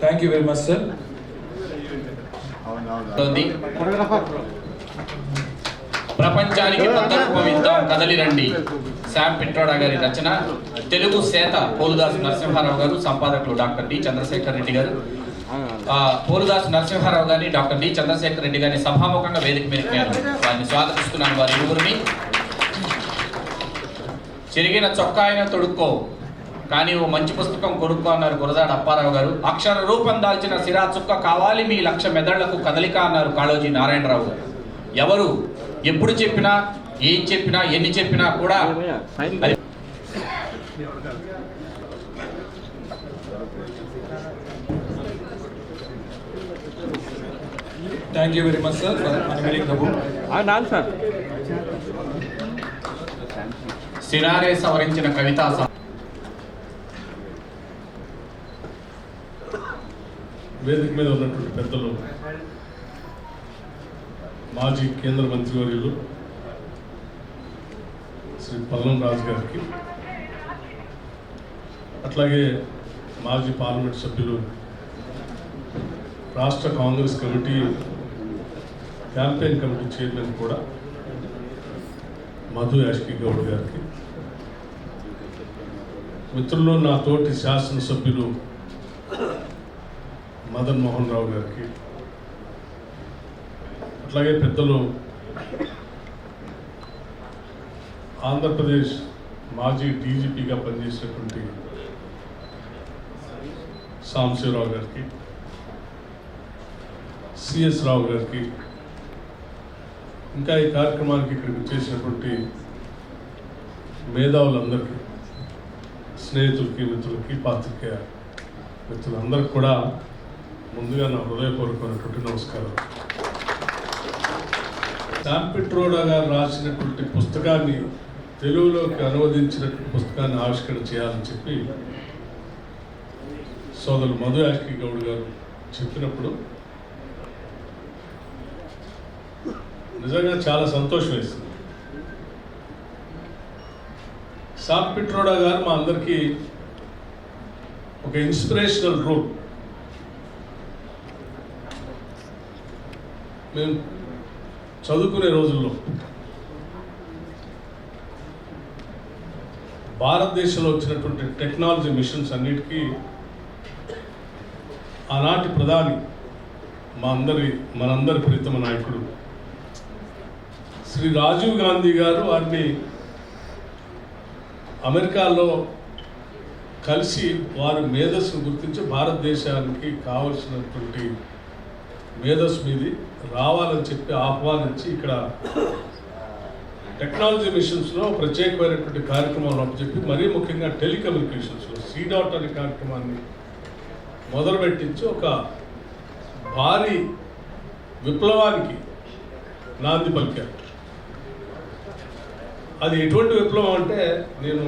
Thank you very much, sir. ప్రపంచానికి కొత్త రూపం ఇద్దాం కదలి రండి. శామ్ పిట్రోడా గారి రచన. తెలుగు సేత పోలుదాసు నరసింహారావు గారు, సంపాదకులు డాక్టర్ డి చంద్రశేఖర్ రెడ్డి గారు. పోలుదాసు నరసింహారావు గారిని, డాక్టర్ డి చంద్రశేఖర్ రెడ్డి గారిని సభాముఖంగా వేదిక మీదకి నేను వారిని స్వాగతిస్తున్నాను. వారి ఇరువురిని. చెరిగిన చొక్కా అయినా తొడుక్కో కానీ ఓ మంచి పుస్తకం కొడుక్కో అన్నారు గురజాడ అప్పారావు గారు. అక్షర రూపం దాల్చిన సిరా చుక్క కావాలి మీ లక్ష మెదళ్లకు కదలిక అన్నారు కాళోజీ నారాయణరావు గారు. ఎవరు ఎప్పుడు చెప్పినా, ఏం చెప్పినా, ఎన్ని చెప్పినా కూడా Thank you very much, sir, for unveiling the book. CiNaRe సవరించిన కవితా వేదిక మీద ఉన్నటువంటి పెద్దలు, మాజీ కేంద్ర మంత్రివర్యులు శ్రీ పల్లం రాజు గారికి, అట్లాగే మాజీ పార్లమెంట్ సభ్యులు, రాష్ట్ర Congress committee campaign committee chairman కూడా మధు యాష్కి గౌడ్ గారికి, మిత్రులు నా తోటి శాసనసభ్యులు మదన్ మోహన్ రావు గారికి, అట్లాగే పెద్దలు ఆంధ్రప్రదేశ్ మాజీ డీజీపీగా పనిచేసినటువంటి సాంబశివరావు గారికి, సిఎస్ రావు గారికి, ఇంకా ఈ కార్యక్రమానికి ఇక్కడికి వచ్చేసినటువంటి మేధావులందరికీ, స్నేహితులకి, మిత్రులకి, పాత్రికేయ మిత్రులందరికీ కూడా ముందుగా నా హృదయపూర్వకమైనటువంటి నమస్కారం. శామ్ పిట్రోడా గారు రాసినటువంటి పుస్తకాన్ని తెలుగులోకి అనువదించినటువంటి పుస్తకాన్ని ఆవిష్కరణ చేయాలని చెప్పి సోదరులు మధు యాష్కి గౌడ్ గారు చెప్పినప్పుడు నిజంగా చాలా సంతోషం వేసింది. శామ్ పిట్రోడా గారు మా అందరికీ ఒక ఇన్స్పిరేషనల్ రోల్. మేము చదువుకునే రోజుల్లో భారతదేశంలో వచ్చినటువంటి టెక్నాలజీ మిషన్స్ అన్నిటికీ ఆనాటి ప్రధాని మనందరి ప్రీతమ నాయకుడు శ్రీ రాజీవ్ గాంధీ గారు వారిని అమెరికాలో కలిసి వారి మేధస్సును గుర్తించి భారతదేశానికి కావలసినటువంటి మేధస్సు మీది రావాలని చెప్పి ఆహ్వానించి ఇక్కడ టెక్నాలజీ మిషన్స్లో ప్రత్యేకమైనటువంటి కార్యక్రమాలు అప్పచెప్పి మరీ ముఖ్యంగా టెలికమ్యూనికేషన్స్లో సీడాట్ అనే కార్యక్రమాన్ని మొదలుపెట్టించి ఒక భారీ విప్లవానికి నాంది పలికారు. అది ఎటువంటి విప్లవం అంటే, నేను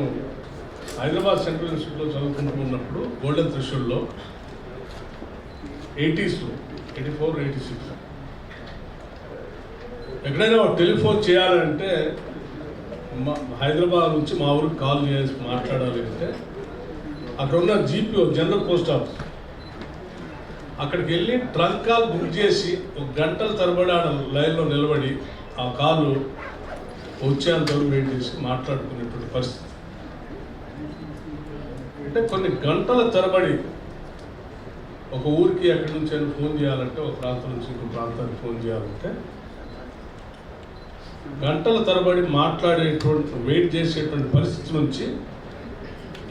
హైదరాబాద్ సెంట్రల్ ఇన్స్టిట్యూట్లో చదువుకుంటూ ఉన్నప్పుడు గోల్డెన్ థ్రెషోల్డ్లో 80s, 84, 86 ఎక్కడైనా టెలిఫోన్ చేయాలంటే హైదరాబాద్ నుంచి మా ఊరికి కాల్ చేసి మాట్లాడాలి అంటే అక్కడ ఉన్న జీపీఓ, జనరల్ పోస్ట్ ఆఫీస్, అక్కడికి వెళ్ళి ట్రంక్ కాల్ బుక్ చేసి ఒక గంటల తరబడి ఆ లైన్లో నిలబడి ఆ కాలు వచ్చేంత వెయిట్ చేసి మాట్లాడుకునేటువంటి పరిస్థితి. అంటే కొన్ని గంటల తరబడి ఒక ఊరికి ఎక్కడి నుంచి అయినా ఫోన్ చేయాలంటే, ఒక ప్రాంతం నుంచి ఇంకో ప్రాంతానికి ఫోన్ చేయాలంటే గంటల తరబడి మాట్లాడేటువంటి, వెయిట్ చేసేటువంటి పరిస్థితి నుంచి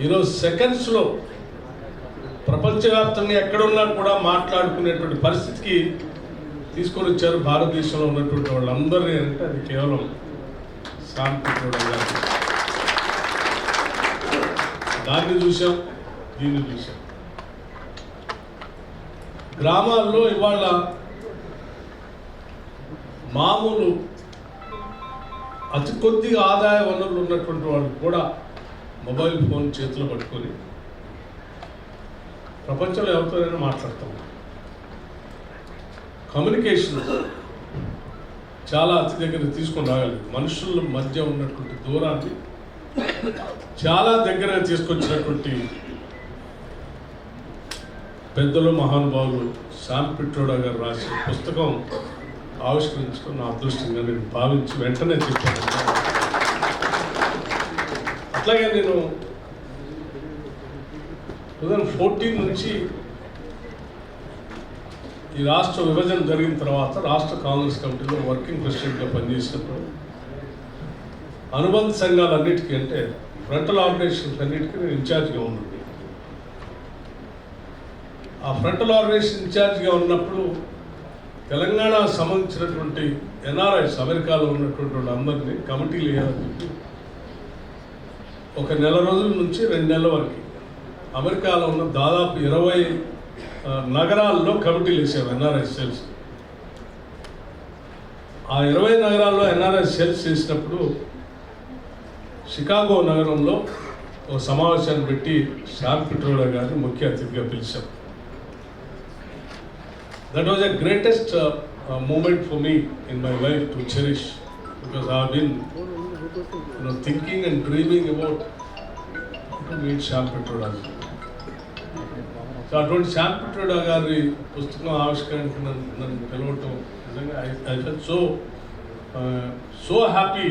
ఈరోజు సెకండ్స్లో ప్రపంచవ్యాప్తంగా ఎక్కడున్నా కూడా మాట్లాడుకునేటువంటి పరిస్థితికి తీసుకొని వచ్చారు భారతదేశంలో ఉన్నటువంటి వాళ్ళందరినీ. అంటే అది కేవలం శామ్ పిట్రోడా గారు. దాన్ని చూసాం. దీన్ని చూశాం. గ్రామాల్లో ఇవాళ మామూలు అతి కొద్దిగా ఆదాయ వనరులు ఉన్నటువంటి వాళ్ళు కూడా మొబైల్ ఫోన్ చేతిలో పట్టుకొని ప్రపంచంలో ఎవరితోనైనా మాట్లాడతాం. కమ్యూనికేషన్ చాలా అతి దగ్గర తీసుకొని రాగలిగింది. మనుషుల మధ్య ఉన్నటువంటి దూరాన్ని చాలా దగ్గర తీసుకొచ్చినటువంటి పెద్దలు మహానుభావులు శామ్ పిట్రోడా గారు రాసిన పుస్తకం ఆవిష్కరించడం నా అదృష్టంగా నేను భావించి వెంటనే చెప్పాను. అట్లాగే నేను 2014 నుంచి ఈ రాష్ట్ర విభజన జరిగిన తర్వాత రాష్ట్ర కాంగ్రెస్ కమిటీలో వర్కింగ్ ప్రెసిడెంట్గా పనిచేసినప్పుడు అనుబంధ సంఘాలన్నిటికీ అంటే ఫ్రంటల్ ఆర్గనైజేషన్స్ అన్నిటికీ నేను ఇన్ఛార్జ్గా ఉన్నాను. ఆ ఫ్రంటల్ ఆర్గనైజేషన్ ఇన్ఛార్జ్గా ఉన్నప్పుడు తెలంగాణ సంబంధించినటువంటి ఎన్ఆర్ఐస్ అమెరికాలో ఉన్నటువంటి వాళ్ళందరినీ కమిటీలు వేయాలని చెప్పి ఒక నెల రోజుల నుంచి 2 నెలల వరకు అమెరికాలో ఉన్న దాదాపు 20 నగరాల్లో కమిటీలు వేసాము ఎన్ఆర్ఐ సెల్స్. ఆ 20 నగరాల్లో ఎన్ఆర్ఐ సెల్స్ చేసినప్పుడు షికాగో నగరంలో ఒక సమావేశాన్ని పెట్టి శామ్ పిట్రోడా గారిని ముఖ్య అతిథిగా పిలిచాం. That was the greatest moment for me in my life to cherish, because I have been thinking and dreaming about to meet Sam Pitroda. So అటువంటి శామ్ పిట్రోడా గారి పుస్తకం ఆవిష్కరణకు నన్ను పిలవటం నిజంగా I felt so happy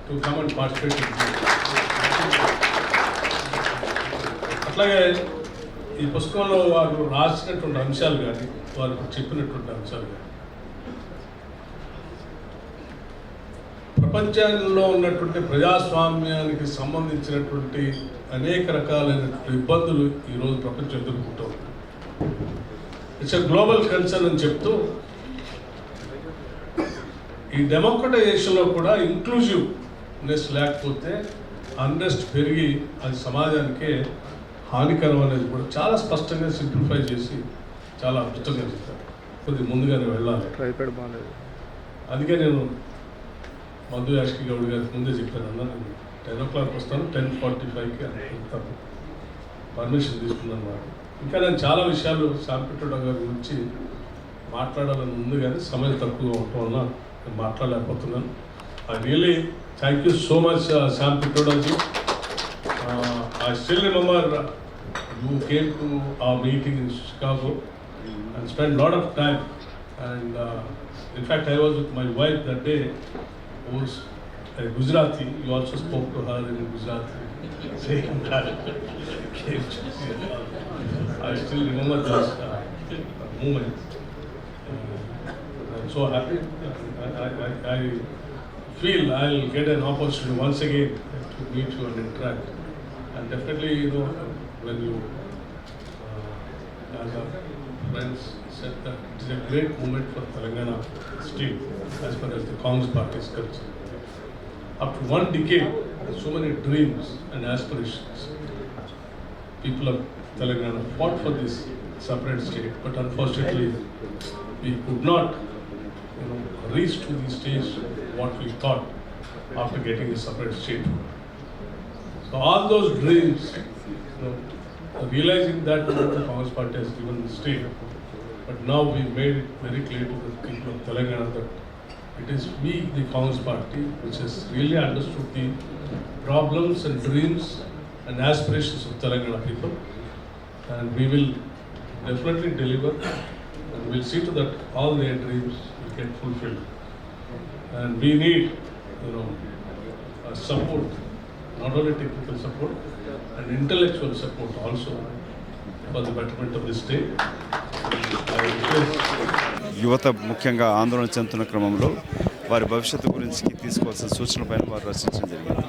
to come and participate in this. అట్లాగే ఈ పుస్తకంలో వారు రాసినటువంటి అంశాలు కానీ వారు చెప్పినటువంటి అంశాలు కానీ ప్రపంచంలో ఉన్నటువంటి ప్రజాస్వామ్యానికి సంబంధించినటువంటి అనేక రకాలైనటువంటి ఇబ్బందులు ఈరోజు ప్రపంచం ఎదుర్కొంటూ ఉంది. ఇట్స్ ఎ గ్లోబల్ కన్సర్న్ అని చెప్తూ ఈ డెమోక్రటైజేషన్లో కూడా ఇంక్లూజివ్నెస్ లేకపోతే అన్రెస్ట్ పెరిగి అది సమాజానికే హానికరం అనేది కూడా చాలా స్పష్టంగా సింప్లిఫై చేసి చాలా అద్భుతంగా చెప్తారు. కొద్దిగా ముందుగానే వెళ్ళాలి. అందుకే నేను మధు యాష్కి గౌడ్ గారికి ముందే చెప్పాను అన్న, నేను 10 o'clock వస్తాను, 10:45కి అనుకుంటాను, పర్మిషన్ తీసుకున్నాను వారు. ఇంకా నేను చాలా విషయాలు శామ్ పిట్రోడా గారి గురించి మాట్లాడాలని ఉంది కానీ సమయం తక్కువగా ఉండటం వల్ల నేను మాట్లాడలేకపోతున్నాను. I really thank you so much Sam పిట్రోడాజీ. I still remember you came to our meeting in Chicago and spent a lot of time. And in fact, I was with my wife that day, who was a Gujarati. You also spoke to her in Gujarati, saying that. I still remember this moment. I'm so happy. I feel I'll get an opportunity once again to meet you and interact. And definitely, when you, as our friends said, that it is a great moment for Telangana state as far as the Congress party is concerned. Up to 1 decade, so many dreams and aspirations. People of Telangana fought for this separate state, but unfortunately, we could not, reach to the stage what we thought after getting a separate state. So all those dreams, realizing that the Congress party has given the state, but now we made it very clear to the people of Telangana that it is we, the Congress party, which has really understood the problems and dreams and aspirations of Telangana people, and we will definitely deliver, and we'll see to that all their dreams will get fulfilled. And we need, support. Not only technical support and intellectual support also for the betterment of this state. యువత ముఖ్యంగా ఆందోళన చెందుతున్న క్రమంలో వారి భవిష్యత్తు గురించి తీసుకోవాల్సిన సూచనలపైన వారు రచించడం జరిగింది.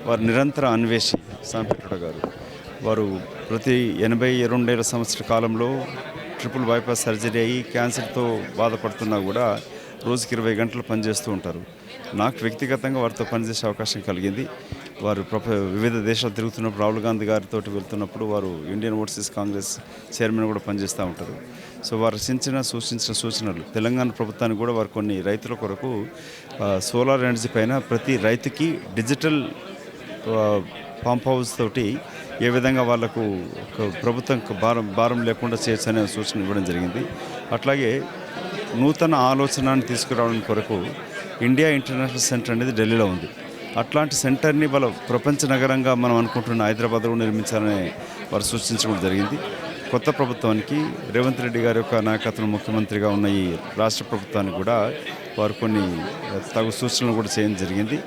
వారు నిరంతర అన్వేషి శామ్ పిట్రోడా గారు. వారు ప్రతి 82 సంవత్సరాల కాలంలో ట్రిపుల్ బైపాస్ సర్జరీ అయ్యి క్యాన్సర్తో బాధపడుతున్నా కూడా రోజుకి 20 గంటలు పనిచేస్తూ ఉంటారు. నాకు వ్యక్తిగతంగా వారితో పనిచేసే అవకాశం కలిగింది. వారు వివిధ దేశాలు తిరుగుతున్నప్పుడు రాహుల్ గాంధీ గారితో వెళ్తున్నప్పుడు వారు ఇండియన్ ఓవర్సీస్ కాంగ్రెస్ చైర్మన్ కూడా పనిచేస్తూ ఉంటారు. సో వారు రచించిన సూచించిన సూచనలు తెలంగాణ ప్రభుత్వానికి కూడా వారు కొన్ని రైతుల కొరకు సోలార్ ఎనర్జీ పైన ప్రతి రైతుకి డిజిటల్ పంప్ హౌస్ తోటి ఏ విధంగా వాళ్ళకు ప్రభుత్వం భారం లేకుండా చేయొచ్చు అనే సూచన ఇవ్వడం జరిగింది. అట్లాగే నూతన ఆలోచనని తీసుకురావడం కొరకు ఇండియా ఇంటర్నేషనల్ సెంటర్ అనేది ఢిల్లీలో ఉంది. అట్లాంటి సెంటర్ని వాళ్ళ ప్రపంచ నగరంగా మనం అనుకుంటున్న హైదరాబాద్లో నిర్మించాలని వారు సూచించడం జరిగింది. కొత్త ప్రభుత్వానికి రేవంత్ రెడ్డి గారి యొక్క నాయకత్వం ముఖ్యమంత్రిగా ఉన్న ఈ రాష్ట్ర ప్రభుత్వానికి కూడా వారు కొన్ని తగు సూచనలు కూడా చేయడం జరిగింది.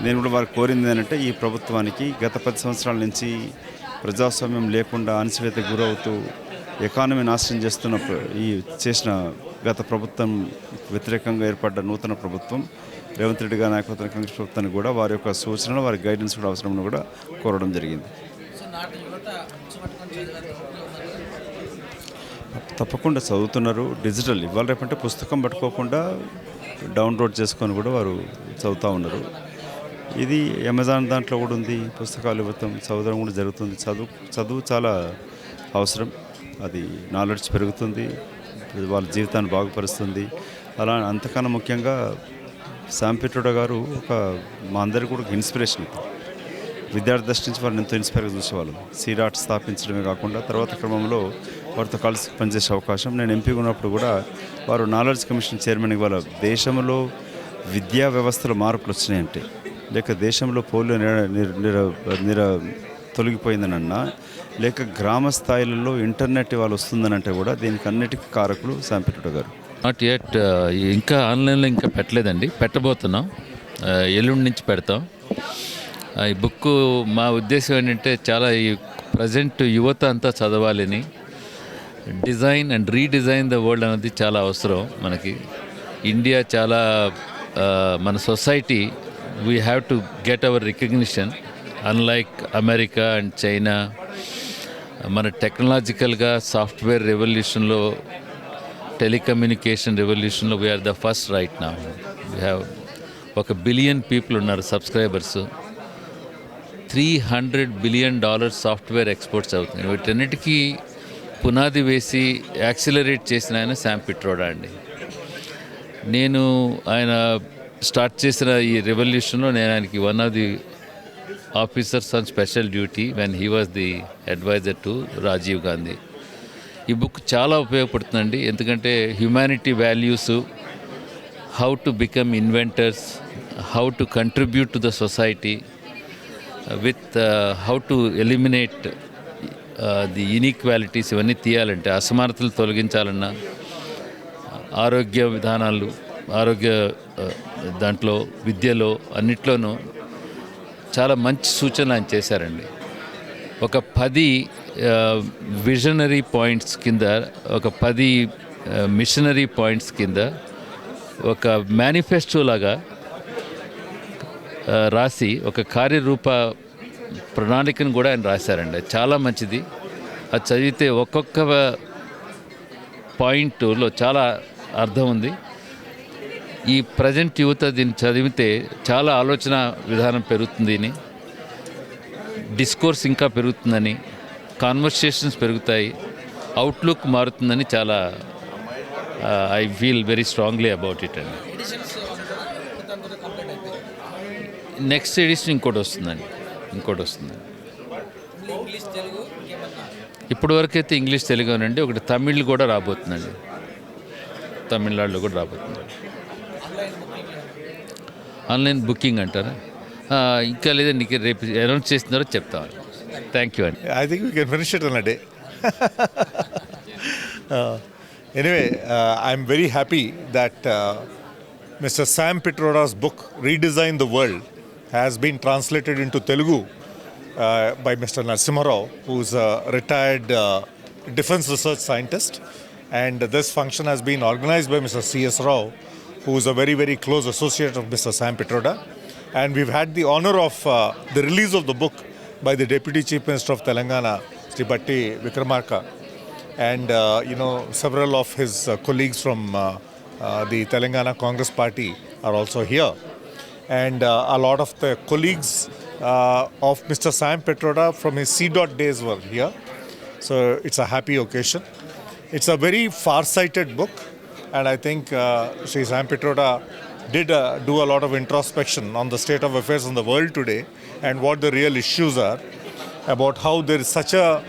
నేను కూడా వారు కోరింది ఏంటంటే ఈ ప్రభుత్వానికి గత 10 సంవత్సరాల నుంచి ప్రజాస్వామ్యం లేకుండా అణచివేతకు గురవుతూ ఎకానమీ నాశనం చేసిన గత ప్రభుత్వం వ్యతిరేకంగా ఏర్పడ్డ నూతన ప్రభుత్వం రేవంత్ రెడ్డి గారి నాయకత్వం కాంగ్రెస్ ప్రభుత్వానికి కూడా వారి యొక్క సూచనలు వారి గైడెన్స్ కూడా అవసరమని కూడా కోరడం జరిగింది. తప్పకుండా చదువుతున్నారు. డిజిటల్ ఇవాళ రేపంటే పుస్తకం పట్టుకోకుండా డౌన్లోడ్ చేసుకొని కూడా వారు చదువుతూ ఉన్నారు. ఇది అమెజాన్ దాంట్లో కూడా ఉంది. పుస్తకాలు ఇవ్వటం చదవడం కూడా జరుగుతుంది. చదువు చాలా అవసరం. అది నాలెడ్జ్ పెరుగుతుంది, వాళ్ళ జీవితాన్ని బాగుపరుస్తుంది. అలా అంతకన్నా ముఖ్యంగా శామ్ పిట్రోడా గారు మా అందరికీ కూడా ఇన్స్పిరేషన్. విద్యార్థి దృష్టి నుంచి వారిని ఎంతో ఇన్స్పైర్గా చూసేవాళ్ళు. సీరాట్ స్థాపించడమే కాకుండా తర్వాత క్రమంలో వారితో కలిసి పనిచేసే అవకాశం. నేను ఎంపీగా ఉన్నప్పుడు కూడా వారు నాలెడ్జ్ కమిషన్ చైర్మన్. ఇవాళ దేశంలో విద్యా వ్యవస్థలో మార్పులు వచ్చినాయంటే, లేక దేశంలో పోలియో తొలగిపోయిందనన్నా, లేక గ్రామ స్థాయిలలో ఇంటర్నెట్ ఇవాళ వస్తుందనంటే కూడా దీనికి అన్నిటికీ కారకులు శామ్ పిట్రోడా గారు. నాట్ యట్, ఇంకా ఆన్లైన్లో ఇంకా పెట్టలేదండి, పెట్టబోతున్నాం. ఎల్లుండి నుంచి పెడతాం. ఈ బుక్ మా ఉద్దేశం ఏంటంటే చాలా ఈ ప్రజెంట్ యువత అంతా చదవాలని, design and redesign the world అనేది చాలా అవసరం మనకి. ఇండియా చాలా మన society we have to get our recognition. Unlike America and China, మన టెక్నాలజికల్గా సాఫ్ట్వేర్ రెవల్యూషన్లో, టెలికమ్యూనికేషన్ రెవల్యూషన్లో we are the first right now. We have 1 billion people ఉన్నారు సబ్స్క్రైబర్స్. $300 బిలియన్ సాఫ్ట్వేర్ ఎక్స్పోర్ట్స్ అవుతున్నాయి. వీటన్నిటికీ పునాది వేసి యాక్సిలరేట్ చేసిన ఆయన శామ్ పిట్రోడా అండి. నేను ఆయన స్టార్ట్ చేసిన ఈ రెవల్యూషన్లో నేను ఆయనకి one of the officers on special duty when he was the adviser to Rajiv Gandhi. ఈ బుక్ చాలా ఉపయోగపడుతుందండి. ఎందుకంటే humanity values, how to become inventors, how to contribute to the society, with how to eliminate the inequalities, ఇవన్నీ తీయాలంటే, అసమానతలు తొలగించాలన్నా, ఆరోగ్య విధానాలు, ఆరోగ్య దాంట్లో, విద్యలో, అన్నిట్లోనూ చాలా మంచి సూచనలు ఆయన చేశారండి. ఒక 10 విజనరీ పాయింట్స్ కింద, ఒక 10 మిషనరీ పాయింట్స్ కింద ఒక మేనిఫెస్టో లాగా రాసి ఒక కార్యరూప ప్రణాళికను కూడా ఆయన రాశారండి. చాలా మంచిది. అది చదివితే ఒక్కొక్క పాయింట్లో చాలా అర్థం ఉంది. ఈ ప్రజెంట్ యువత దీన్ని చదివితే చాలా ఆలోచన విధానం పెరుగుతుందని, డిస్కోర్స్ ఇంకా పెరుగుతుందని, కాన్వర్సేషన్స్ పెరుగుతాయి, అవుట్లుక్ మారుతుందని చాలా I feel very strongly about it అండి. నెక్స్ట్ ఎడిషన్ ఇంకోటి వస్తుంది. ఇప్పటి వరకు అయితే ఇంగ్లీష్, తెలుగునండి. ఒకటి తమిళ్ కూడా రాబోతుందండి. తమిళనాడులో కూడా రాబోతుంది. ఆన్లైన్ బుకింగ్ అంటారా? ఇంకా లేదండి, రేపు అనౌన్స్ చేస్తున్నారో చెప్తాను. థ్యాంక్ యూ అండి. I think we can finish it in a day. Anyway, I'm very happy that Mr. Sam Pitroda's book, Redesign the World, has been translated into Telugu by Mr. Narasimha Rao, who's a retired defense research scientist. And this function has been organized by Mr. C.S. Rao, who is a very, very close associate of Mr. Sam Pitroda. And we've had the honor of the release of the book by the Deputy Chief Minister of Telangana, Sri Batti Vikramarka. And, several of his colleagues from the Telangana Congress Party are also here. And a lot of the colleagues of Mr. Sam Pitroda from his C. days were here. So it's a happy occasion. It's a very far-sighted book, and I think Sri Sam Pitroda did do a lot of introspection on the state of affairs in the world today and what the real issues are, about how there is such a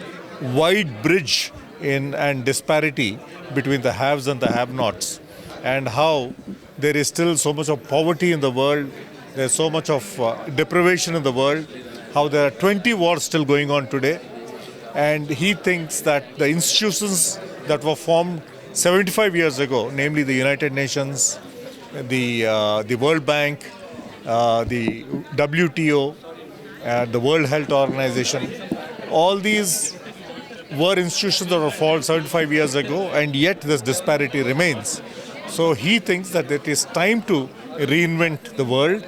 wide bridge in and disparity between the haves and the have-nots, and how there is still so much of poverty in the world, there's so much of deprivation in the world, how there are 20 wars still going on today. And he thinks that the institutions that were formed 75 years ago, namely the United Nations, the World Bank, the WTO, the World Health Organization, all these were institutions that were formed 75 years ago, and yet this disparity remains. So he thinks that it is time to reinvent the world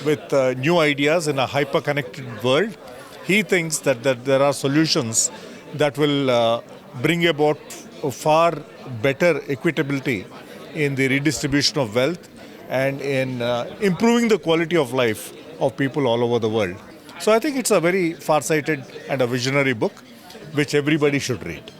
with new ideas in a hyper-connected world. He thinks that there are solutions that will bring about a far better equitability in the redistribution of wealth and in improving the quality of life of people all over the world. So I think it's a very far-sighted and a visionary book which everybody should read.